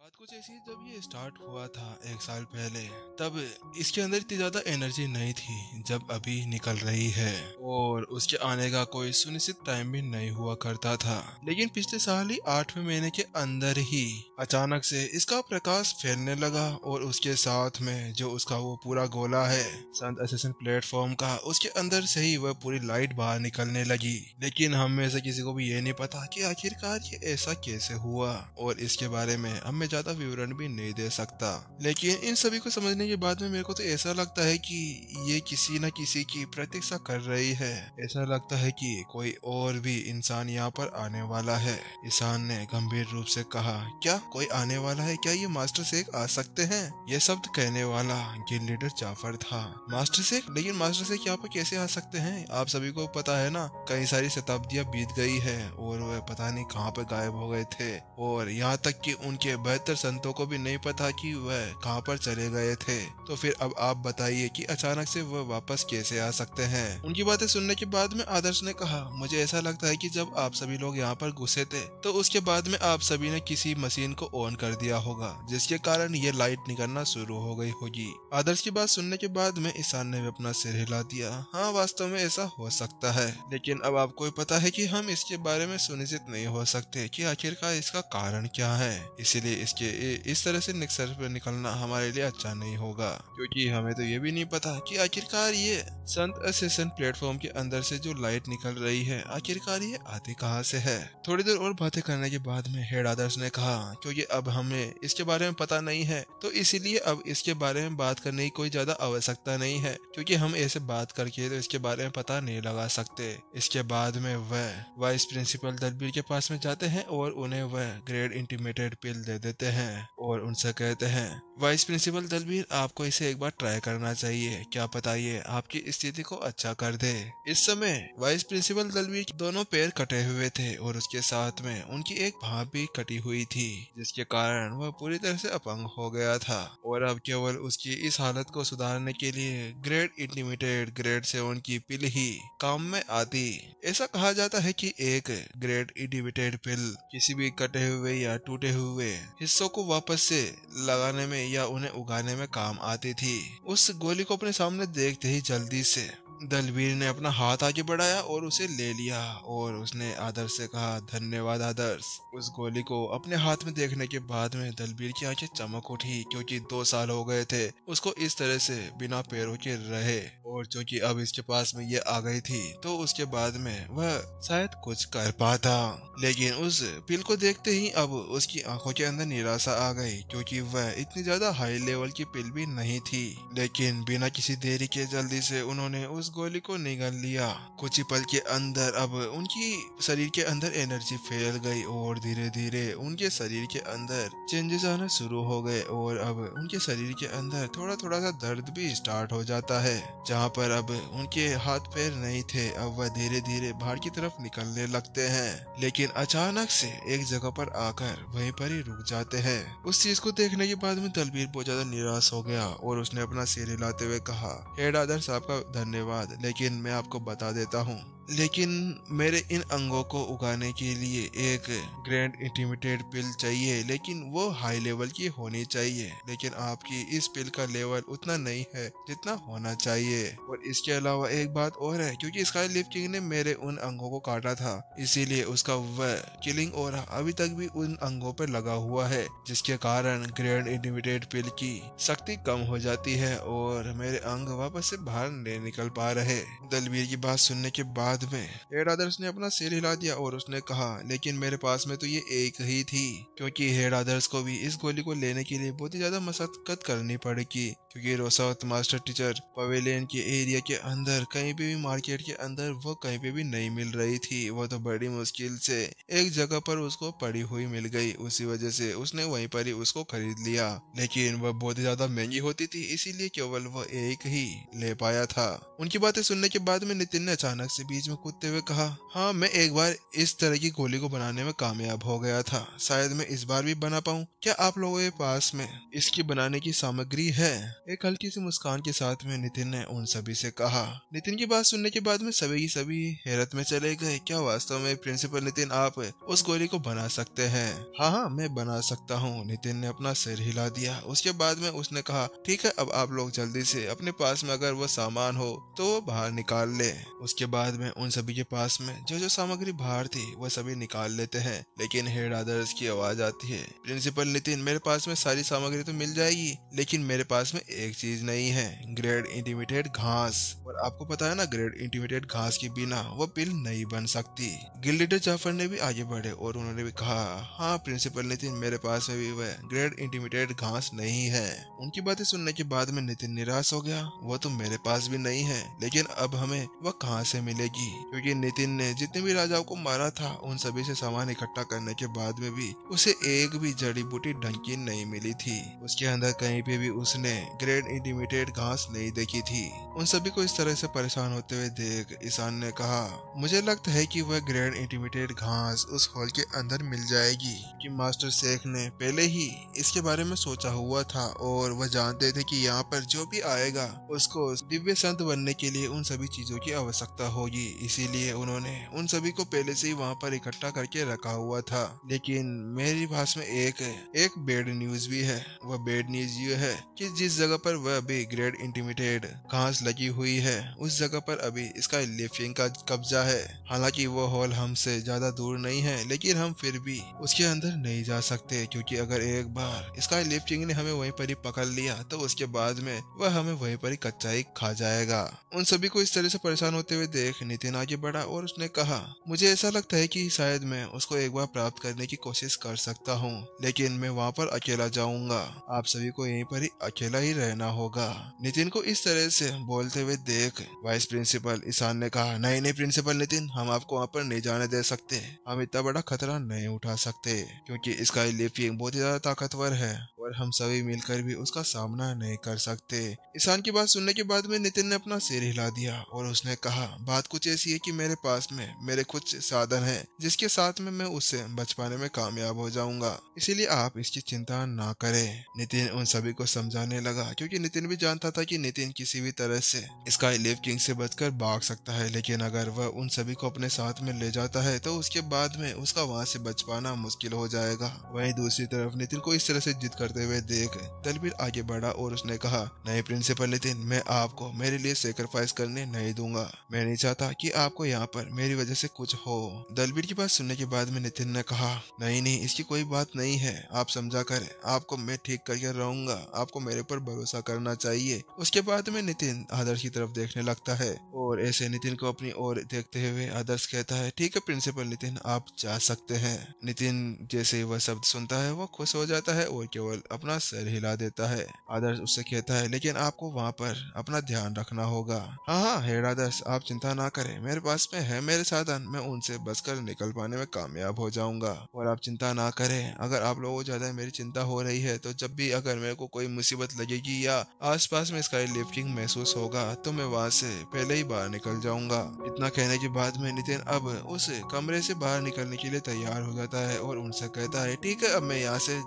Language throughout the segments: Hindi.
बात कुछ ऐसी है, जब ये स्टार्ट हुआ था 1 साल पहले, तब इसके अंदर इतनी ज्यादा एनर्जी नहीं थी जब अभी निकल रही है, और उसके आने का कोई सुनिश्चित टाइम भी नहीं हुआ करता था। लेकिन पिछले साल ही 8वें महीने के अंदर ही अचानक से इसका प्रकाश फैलने लगा, और उसके साथ में जो उसका वो पूरा गोला है संत असेसन प्लेटफॉर्म का, उसके अंदर से ही वह पूरी लाइट बाहर निकलने लगी। लेकिन हम में से किसी को भी ये नहीं पता कि आखिरकार ये ऐसा कैसे हुआ, और इसके बारे में हम ज्यादा विवरण भी नहीं दे सकता। लेकिन इन सभी को समझने के बाद में मेरे को तो ऐसा लगता है कि ये किसी न किसी की प्रतीक्षा कर रही है। ऐसा लगता है कि कोई और भी इंसान यहाँ पर आने वाला है। ईशान ने गंभीर रूप से कहा, क्या कोई आने वाला है? क्या ये मास्टर शेख आ सकते हैं? ये शब्द कहने वाला गिल्ड लीडर जाफर था। मास्टर शेख? लेकिन मास्टर शेख यहाँ पर कैसे आ सकते हैं? आप सभी को पता है ना, कई सारी शताब्दियां बीत गई है और वह पता नहीं कहाँ पे गायब हो गए थे, और यहाँ तक कि उनके 72 संतों को भी नहीं पता कि वह कहाँ पर चले गए थे। तो फिर अब आप बताइए कि अचानक से वह वापस कैसे आ सकते हैं? उनकी बातें सुनने के बाद में आदर्श ने कहा, मुझे ऐसा लगता है कि जब आप सभी लोग यहाँ पर घुसे थे तो उसके बाद में आप सभी ने किसी मशीन को ऑन कर दिया होगा, जिसके कारण ये लाइट निकलना शुरू हो गई होगी। आदर्श की बात सुनने के बाद में ईशान ने भी अपना सिर हिला दिया। हाँ, वास्तव में ऐसा हो सकता है, लेकिन अब आपको पता है कि हम इसके बारे में सुनिश्चित नहीं हो सकते कि आखिरकार इसका कारण क्या है। इसीलिए इसके इस तरह से निकसर पर निकलना हमारे लिए अच्छा नहीं होगा, क्योंकि हमें तो ये भी नहीं पता कि आखिरकार ये संत असेसन प्लेटफॉर्म के अंदर से जो लाइट निकल रही है, आखिरकार ये आती कहाँ से है। थोड़ी देर और बातें करने के बाद में हेड आदर्श ने कहा, क्योंकि अब हमें इसके बारे में पता नहीं है तो इसीलिए अब इसके बारे में बात करने की कोई ज्यादा आवश्यकता नहीं है, क्योंकि हम ऐसे बात करके तो इसके बारे में पता नहीं लगा सकते। इसके बाद में वह वाइस प्रिंसिपल दलबीर के पास में जाते हैं और उन्हें वह ग्रेड इंटीमेटेड पिल दे देते हैं और उनसे कहते हैं, वाइस प्रिंसिपल दलबीर, आपको इसे एक बार ट्राई करना चाहिए, क्या पता ये आपकी स्थिति को अच्छा कर दे। इस समय वाइस प्रिंसिपल दलबीर के दोनों पैर कटे हुए थे और उसके साथ में उनकी एक भाव भी कटी हुई थी, जिसके कारण वह पूरी तरह से अपंग हो गया था, और अब केवल उसकी इस हालत को सुधारने के लिए ग्रेड इंटीमेटेड ग्रेड 7 की पिल ही काम में आती। ऐसा कहा जाता है कि एक ग्रेड इंटीमेटेड पिल किसी भी कटे हुए या टूटे हुए हिस्सों को वापस से लगाने में या उन्हें उगाने में काम आती थी। उस गोली को अपने सामने देखते ही जल्दी से दलबीर ने अपना हाथ आगे बढ़ाया और उसे ले लिया, और उसने आदर्श से कहा, धन्यवाद आदर्श। उस गोली को अपने हाथ में देखने के बाद में दलबीर की आंखें चमक उठी, क्योंकि 2 साल हो गए थे उसको इस तरह से बिना पैरों के रहे, और क्योंकि अब इसके पास में ये आ गई थी तो उसके बाद में वह शायद कुछ कर पाता। लेकिन उस पिल को देखते ही अब उसकी आंखों के अंदर निराशा आ गई, क्योंकि वह इतनी ज्यादा हाई लेवल की पिल भी नहीं थी। लेकिन बिना किसी देरी के जल्दी से उन्होंने उस गोली को निगल लिया। कुछ ही पल के अंदर अब उनकी शरीर के अंदर एनर्जी फैल गई, और धीरे धीरे उनके शरीर के अंदर चेंजेस आना शुरू हो गए, और अब उनके शरीर के अंदर थोड़ा थोड़ा सा दर्द भी स्टार्ट हो जाता है। जहाँ पर अब उनके हाथ पैर नहीं थे, अब वह धीरे धीरे बाहर की तरफ निकलने लगते हैं। लेकिन अचानक से एक जगह पर आकर वहीं पर ही रुक जाते हैं। उस चीज को देखने के बाद में दलबीर बहुत ज्यादा निराश हो गया, और उसने अपना सिर हिलाते हुए कहा, हेड आदर्श, आपका धन्यवाद, लेकिन मैं आपको बता देता हूँ, लेकिन मेरे इन अंगों को उगाने के लिए एक ग्रैंड इंटीमेटेड पिल चाहिए, लेकिन वो हाई लेवल की होनी चाहिए। लेकिन आपकी इस पिल का लेवल उतना नहीं है जितना होना चाहिए। और इसके अलावा एक बात और है, क्योंकि स्काई लिफ किंग ने मेरे उन अंगों को काटा था, इसीलिए उसका वह किलिंग ऑरा अभी तक भी उन अंगों पर लगा हुआ है, जिसके कारण ग्रैंड इंटीमेटेड पिल की शक्ति कम हो जाती है और मेरे अंग वापस से बाहर नहीं निकल पा रहे। दलबीर की बात सुनने के बाद में हेड आदर्श ने अपना सिर हिला दिया और उसने कहा, लेकिन मेरे पास में तो ये एक ही थी, क्योंकि हेड आदर्श को भी इस गोली को लेने के लिए बहुत ही ज्यादा मशक्कत करनी पड़ेगी, क्योंकि रोसावत मास्टर टीचर पवेलियन के एरिया के अंदर कहीं पे भी मार्केट के अंदर वो कहीं पे भी नहीं मिल रही थी। वो तो बड़ी मुश्किल से एक जगह पर उसको पड़ी हुई मिल गई, उसी वजह से उसने वहीं पर ही उसको खरीद लिया, लेकिन वह बहुत ही ज्यादा महंगी होती थी, इसीलिए केवल वह एक ही ले पाया था। उनकी बातें सुनने के बाद में नितिन ने अचानक से बीच बीच में कूदते हुए कहा, हाँ मैं एक बार इस तरह की गोली को बनाने में कामयाब हो गया था, शायद मैं इस बार भी बना पाऊँ। क्या आप लोगों के पास में इसकी बनाने की सामग्री है? एक हल्की सी मुस्कान के साथ में नितिन ने उन सभी से कहा। नितिन की बात सुनने के बाद में सभी की सभी हैरत में चले गए। क्या वास्तव में प्रिंसिपल नितिन आप उस गोली को बना सकते हैं? हाँ हाँ मैं बना सकता हूँ, नितिन ने अपना सिर हिला दिया। उसके बाद में उसने कहा, ठीक है अब आप लोग जल्दी से अपने पास में अगर वो सामान हो तो वो बाहर निकाल ले। उसके बाद में उन सभी के पास में जो जो सामग्री बाहर थी वो सभी निकाल लेते हैं, लेकिन हेड आदर्श की आवाज आती है, प्रिंसिपल नितिन मेरे पास में सारी सामग्री तो मिल जाएगी, लेकिन मेरे पास में एक चीज नहीं है, ग्रेड इंटीमेटेड घास। और आपको पता है ना, ग्रेड इंटीमेटेड घास के बिना वो पिल नहीं बन सकती। गिल्ड लीडर जाफर ने भी आगे बढ़े और उन्होंने भी कहा, हाँ प्रिंसिपल नितिन मेरे पास में भी वह ग्रेड इंटीमेटेड घास नहीं है। उनकी बातें सुनने के बाद में नितिन निराश हो गया, वो तो मेरे पास भी नहीं है, लेकिन अब हमें वह कहाँ से मिलेगी? क्योंकि नितिन ने जितने भी राजाओं को मारा था उन सभी से सामान इकट्ठा करने के बाद में भी उसे एक भी जड़ी बूटी ढंग की नहीं मिली थी। उसके अंदर कहीं पे भी उसने ग्रेड इंटीमेटेड घास नहीं देखी थी। उन सभी को इस तरह से परेशान होते हुए देख ईशान ने कहा, मुझे लगता है कि वह ग्रेड इंटीमेटेड घास उस हॉल के अंदर मिल जाएगी, कि मास्टर शेख ने पहले ही इसके बारे में सोचा हुआ था और वह जानते थे कि यहाँ पर जो भी आएगा उसको दिव्य संत बनने के लिए उन सभी चीजों की आवश्यकता होगी, इसीलिए उन्होंने उन सभी को पहले से ही वहाँ पर इकट्ठा करके रखा हुआ था। लेकिन मेरे पास में एक बेड न्यूज भी है। वह बेड न्यूज ये है कि जिस जगह पर वह अभी ग्रेड इंटीमेटेड घास लगी हुई है उस जगह पर अभी इसका लिफ्टिंग का कब्जा है। हालांकि वो हॉल हमसे ज्यादा दूर नहीं है, लेकिन हम फिर भी उसके अंदर नहीं जा सकते, क्योंकि अगर एक बार इसका लिफ्टिंग ने हमें वहीं पर ही पकड़ लिया तो उसके बाद में वह हमें वहीं पर ही कच्चा ही खा जाएगा। उन सभी को इस तरह से परेशान होते हुए देख नितिन आगे बढ़ा और उसने कहा, मुझे ऐसा लगता है कि शायद मैं उसको एक बार प्राप्त करने की कोशिश कर सकता हूँ, लेकिन मैं वहाँ पर अकेला जाऊंगा। आप सभी को यहीं पर ही अकेला ही रहना होगा। नितिन को इस तरह से बोलते हुए देख वाइस प्रिंसिपल ईशान ने कहा, नहीं नहीं प्रिंसिपल नितिन, हम आपको वहाँ पर नहीं जाने दे सकते। हम इतना बड़ा खतरा नहीं उठा सकते, क्योंकि इसका लिफ्टिंग बहुत ही ज्यादा ताकतवर है और हम सभी मिलकर भी उसका सामना नहीं कर सकते। ईशान की बात सुनने के बाद में नितिन ने अपना सिर हिला दिया और उसने कहा, बात कुछ ऐसी है कि मेरे पास में मेरे कुछ साधन हैं जिसके साथ में मैं उससे बच पाने में कामयाब हो जाऊंगा, इसीलिए आप इसकी चिंता ना करें। नितिन उन सभी को समझाने लगा, क्योंकि नितिन भी जानता था कि नितिन किसी भी तरह से स्काई लिव किंग से बचकर भाग सकता है, लेकिन अगर वह उन सभी को अपने साथ में ले जाता है तो उसके बाद में उसका वहां से बच पाना मुश्किल हो जाएगा। वहीं दूसरी तरफ नितिन को इस तरह से जिद करते हुए देख दलबीर आगे बढ़ा और उसने कहा, नहीं प्रिंसिपल नितिन, मैं आपको मेरे लिए सेक्रीफाइस करने नहीं दूंगा। मैं नहीं चाहता कि आपको यहाँ पर मेरी वजह से कुछ हो। दलबीर की बात सुनने के बाद में नितिन ने कहा, नहीं नहीं इसकी कोई बात नहीं है, आप समझा कर आपको मैं ठीक करके रहूंगा, आपको मेरे पर भरोसा करना चाहिए। उसके बाद में नितिन आदर्श की तरफ देखने लगता है और ऐसे नितिन को अपनी ओर देखते हुए आदर्श कहता है, ठीक है प्रिंसिपल नितिन, आप जा सकते हैं। नितिन जैसे ही वह शब्द सुनता है वो खुश हो जाता है और केवल अपना सिर हिला देता है। आदर्श उससे कहता है, लेकिन आपको वहाँ पर अपना ध्यान रखना होगा। हाँ हाँ हेड आदर्श, आप चिंता ना करें, मेरे पास में है मेरे साधन, मैं उनसे बचकर निकल पाने में कामयाब हो जाऊंगा। और आप चिंता ना करें, अगर आप लोगों को ज्यादा मेरी चिंता हो रही है तो जब भी अगर मेरे को कोई मुसीबत लगेगी या आसपास में स्काई लिफ्टिंग महसूस होगा तो मैं वहाँ से पहले ही बाहर निकल जाऊंगा। इतना कहने के बाद में नितिन अब उस कमरे से बाहर निकलने के लिए तैयार हो जाता है और उनसे कहता है, ठीक है अब मैं यहाँ से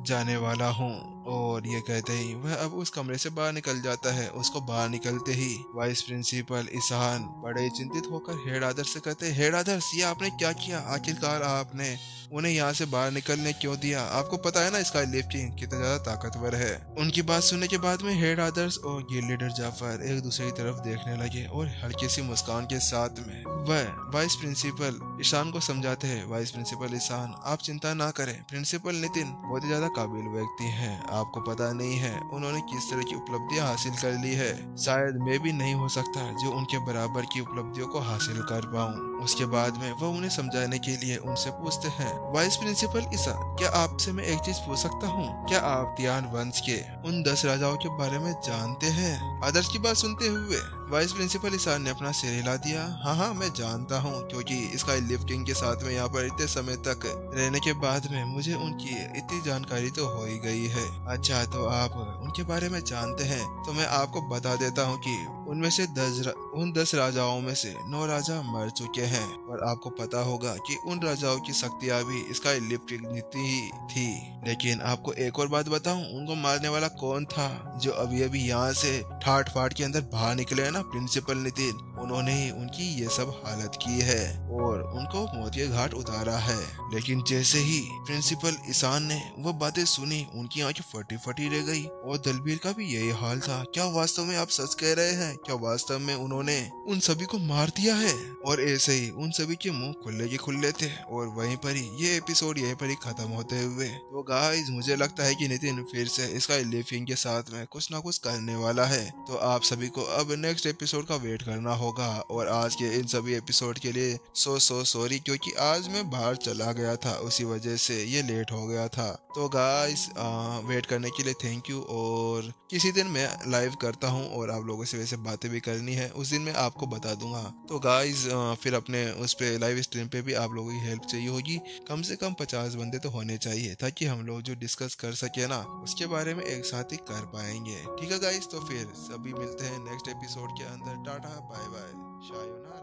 जाने वाला हूँ। और ये कहते ही वह अब उस कमरे से बाहर निकल जाता है। उसको बाहर निकलते ही वाइस प्रिंसिपल ईशान बड़े चिंतित होकर हेड आदर्श से कहते हैं, हेड आदर्श ये आपने क्या किया? आखिरकार आपने उन्हें यहाँ से बाहर निकलने क्यों दिया? आपको पता है ना स्काई लिफ्टिंग कितना ज्यादा ताकतवर है। उनकी बात सुनने के बाद में हेड आदर्श और गिल्ड लीडर जाफर एक दूसरे की तरफ देखने लगे और हल्की सी मुस्कान के साथ में वह वाइस प्रिंसिपल ईशान को समझाते हैं, वाइस प्रिंसिपल ईशान आप चिंता ना करें, प्रिंसिपल नितिन बहुत ही ज्यादा काबिल व्यक्ति हैं, आपको पता नहीं है उन्होंने किस तरह की उपलब्धियां हासिल कर ली है, शायद मैं भी नहीं हो सकता जो उनके बराबर की उपलब्धियों को हासिल कर पाऊँ। उसके बाद में वह उन्हें समझाने के लिए उनसे पूछते हैं, वाइस प्रिंसिपल ईशान क्या आपसे मैं एक चीज पूछ सकता हूँ? क्या आप तियान वंश के उन 10 राजाओं के बारे में जानते हैं? आदर्श की बात सुनते हुए वाइस प्रिंसिपल ईशान ने अपना सिर हिला दिया। हाँ हाँ, मैं जानता हूँ, क्योंकि स्काई लिफ्ट किंग के साथ में यहाँ पर इतने समय तक रहने के बाद में मुझे उनकी इतनी जानकारी तो हो ही गई है। अच्छा, तो आप उनके बारे में जानते हैं, तो मैं आपको बता देता हूँ कि उनमें से उन 10 राजाओं में से 9 राजा मर चुके हैं। और आपको पता होगा कि उन राजाओं की शक्तियाँ भी स्काई लिफ्ट किंग जितनी ही थी। लेकिन आपको एक और बात बताऊं, उनको मारने वाला कौन था? जो अभी अभी यहाँ से ठाट फाट के अंदर बाहर निकले हैं ना, प्रिंसिपल नितिन, उन्होंने ही उनकी ये सब हालत की है और उनको मौत के घाट उतारा है। लेकिन जैसे ही प्रिंसिपल ईशान ने वो बातें सुनी, उनकी आंखें फटी फटी रह गई। और दलबीर का भी यही हाल था। क्या वास्तव में आप सच कह रहे हैं? क्या वास्तव में उन्होंने उन सभी को मार दिया है? और ऐसे ही उन सभी के मुंह खुले के खुले थे। और वहीं पर ही ये एपिसोड यहीं पर ही खत्म होते हुए। तो गाइस, मुझे लगता है कि नितिन फिर से इसका लिविंग के साथ में कुछ ना कुछ करने वाला है। तो आप सभी को अब नेक्स्ट एपिसोड का वेट करना होगा। और आज के इन सभी एपिसोड के लिए सो सॉरी, क्योंकि आज मैं बाहर चला गया था, उसी वजह से ये लेट हो गया था। तो गाइस, वेट करने के लिए थैंक यू। और किसी दिन मैं लाइव करता हूँ और आप लोगों से वैसे बातें भी करनी है, उस दिन मैं आपको बता दूंगा। तो गाइस, फिर अपने उस पे लाइव स्ट्रीम पे भी आप लोगों की हेल्प चाहिए होगी। कम से कम 50 बंदे तो होने चाहिए, ताकि हम लोग जो डिस्कस कर सके ना, उसके बारे में एक साथ ही कर पाएंगे। ठीक है गाइस, तो फिर सभी मिलते हैं नेक्स्ट एपिसोड के अंदर। Tata bye bye, शायोनारा।